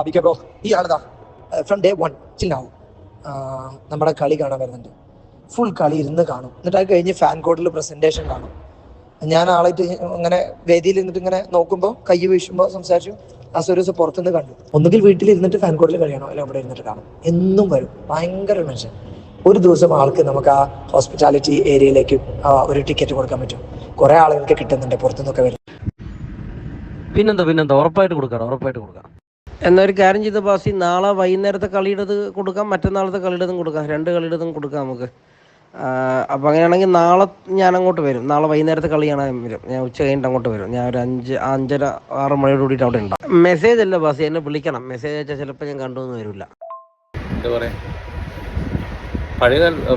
വിക്കെ bro ഈ ആളതാ from day 1 till now നമ്മുടെ കളി കാണാൻ വരുന്നുണ്ട്. ഫുൾ കളി ഇരുന്ന് കാണും. എന്നിട്ട് അത് കഴിഞ്ഞ് ഫാൻ കോഡിൽ പ്രസന്റേഷൻ കാണും. ഞാൻ ആളായിട്ട് ഇങ്ങനെ വേദിയിൽ ഇരുന്നിട്ട് ഇങ്ങനെ നോക്കുമ്പോൾ കൈ വീശുമ്പോൾ സംസാരിച്ചു. ആ ഒരു ദിവസം പുറത്തുനിന്ന് കണ്ടു. ഒന്നുകിൽ വീട്ടിലിരുന്നിട്ട് ഫാൻ കോഡിൽ കളിയാണോ അല്ല അവിടെ ഇരുന്നിട്ട് കാണും. എന്നും വരും. ഭയങ്കര മനുഷ്യൻ. ഒരു ദിവസം ആൾക്ക് നമുക്ക് ആ ഹോസ്പിറ്റാലിറ്റി ഏരിയയിലേക്ക് ഒരു ടിക്കറ്റ് കൊടുക്കാൻ പറ്റും. കുറെ ആളുകൾക്ക് കിട്ടുന്നുണ്ട് പുറത്തുനിന്നൊക്കെ വരും. പിന്നെന്താ ഉറപ്പായിട്ട് കൊടുക്കാം. എന്നൊരു കാര്യം ചെയ്ത ബാസി, നാളെ വൈകുന്നേരത്തെ കളിയുടേത് കൊടുക്കാം, മറ്റന്നാളത്തെ കളിയുടേതും കൊടുക്കാം, 2 കളിയുടേതും കൊടുക്കാം നമുക്ക്. അപ്പോൾ അങ്ങനെയാണെങ്കിൽ നാളെ ഞാൻ അങ്ങോട്ട് വരും. നാളെ വൈകുന്നേരത്തെ കളി കാണാൻ വരും. ഞാൻ ഉച്ച കഴിഞ്ഞിട്ട് അങ്ങോട്ട് വരും. ഞാൻ ഒരു 5:30-6 മണിയോട് കൂടിയിട്ട് അവിടെ ഉണ്ടാവും. മെസ്സേജ് അല്ല ബാസി, എന്നെ വിളിക്കണം. മെസ്സേജ് അയച്ചാൽ ചിലപ്പോൾ ഞാൻ കണ്ടുവന്ന് വരില്ല. എന്താ പറയുക,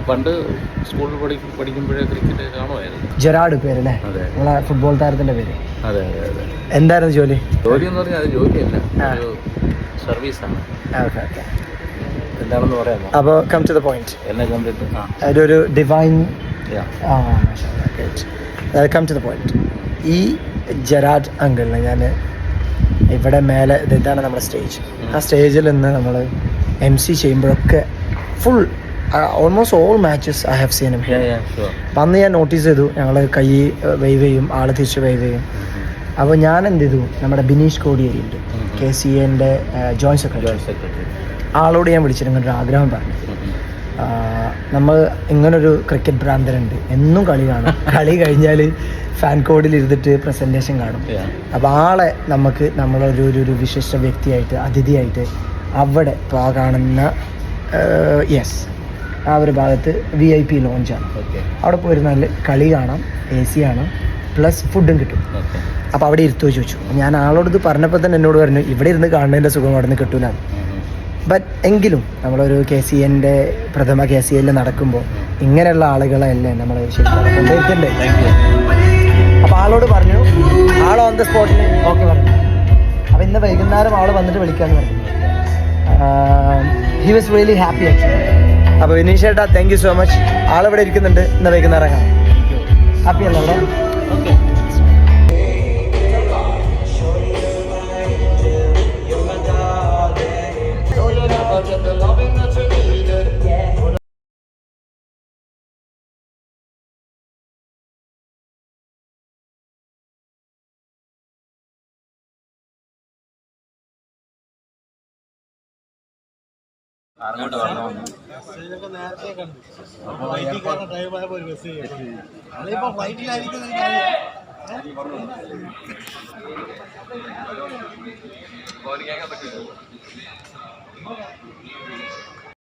പണ്ട് സ്കൂളിൽ പഠിക്കുമ്പോഴേ ക്രിക്കറ്റ് കാണുമായിരുന്നു. ജെറാഡ് പേരല്ലേ നമ്മളെ ഫുട്ബോൾ താരത്തിന്റെ പേര്? അതെ. എന്തായിരുന്നു ജോലി എന്ന് പറഞ്ഞാൽ അത് ജോലിയല്ല, ഒരു സർവീസാണ്. എന്താണെന്ന് പറയാമോ? അപ്പോൾ കം ടു ദ പോയിന്റ്. എന്നെ കണ്ടിട്ട് അതൊരു divine come to the point. ഈ ജെറാഡ് അങ്കിളിനെ ഞാൻ ഇവിടെ മേലെ, ഇതാണ് നമ്മുടെ സ്റ്റേജ്. ആ സ്റ്റേജിൽ നിന്ന് നമ്മൾ MC ചെയ്യുമ്പോഴൊക്കെ full almost all matches I have seen him. അന്ന് ഞാൻ നോട്ടീസ് ചെയ്തു, ഞങ്ങൾ കൈ വൈവ് ചെയ്യും, ആള് തിരിച്ച് വൈവ് ചെയ്യും. അപ്പോൾ ഞാൻ എന്ത് ചെയ്തു, നമ്മുടെ ബിനീഷ് കോടിയേരി ഉണ്ട്, KCAൻ്റെ ജോയിൻറ്റ് സെക്രട്ടറി, ആളോട് ഞാൻ വിളിച്ചിട്ട് ഇങ്ങനൊരു ആഗ്രഹം പറഞ്ഞു. നമ്മൾ ഇങ്ങനൊരു ക്രിക്കറ്റ് ഭ്രാന്തരുണ്ട്, എന്നും കളി കാണും, കളി കഴിഞ്ഞാൽ ഫാൻ കോഡിൽ ഇരുന്നിട്ട് പ്രസൻറ്റേഷൻ കാണും. അപ്പോൾ ആളെ നമുക്ക് നമ്മളൊരു വിശിഷ്ട വ്യക്തിയായിട്ട്, അതിഥിയായിട്ട് അവിടെ ഇപ്പോൾ ആ കാണുന്ന യെസ് ആ ഒരു ഭാഗത്ത് VIP ലോഞ്ചാണ്. അവിടെ പോയിരുന്നാൽ കളി കാണാം, AC കാണാം, പ്ലസ് ഫുഡും കിട്ടും. അപ്പോൾ അവിടെ ഇരുത്തോ ചോദിച്ചു. ഞാൻ ആളോട് ഇത് പറഞ്ഞപ്പോൾ തന്നെ എന്നോട് പറഞ്ഞു, ഇവിടെ ഇരുന്ന് കാണുന്നതിൻ്റെ സുഖം അവിടെ നിന്ന് കിട്ടൂല. ബട്ട് എങ്കിലും നമ്മളൊരു KCAൻ്റെ പ്രഥമ KCAയിൽ നടക്കുമ്പോൾ ഇങ്ങനെയുള്ള ആളുകളെയല്ലേ നമ്മൾ ശരിക്കും. അപ്പോൾ ആളോട് പറഞ്ഞു, ആൾ ഓൺ ദ സ്പോട്ടിൽ ഓക്കെ പറഞ്ഞു. അപ്പോൾ ഇന്ന് വൈകുന്നേരം ആൾ വന്നിട്ട് വിളിക്കാമെന്ന് പറഞ്ഞു. He was really happy actually. അപ്പോൾ വിനീഷ് ചേട്ടാ, താങ്ക് യു സോ മച്ച്. ആളിവിടെ ഇരിക്കുന്നുണ്ട്, ഇന്ന് വൈകുന്നേരം കാണാം. ഹാപ്പി അല്ലേ അവിടെ? ഓക്കെ. അങ്ങോട്ട് വരണം. ഫ്ലൈറ്റിലായിരിക്കും.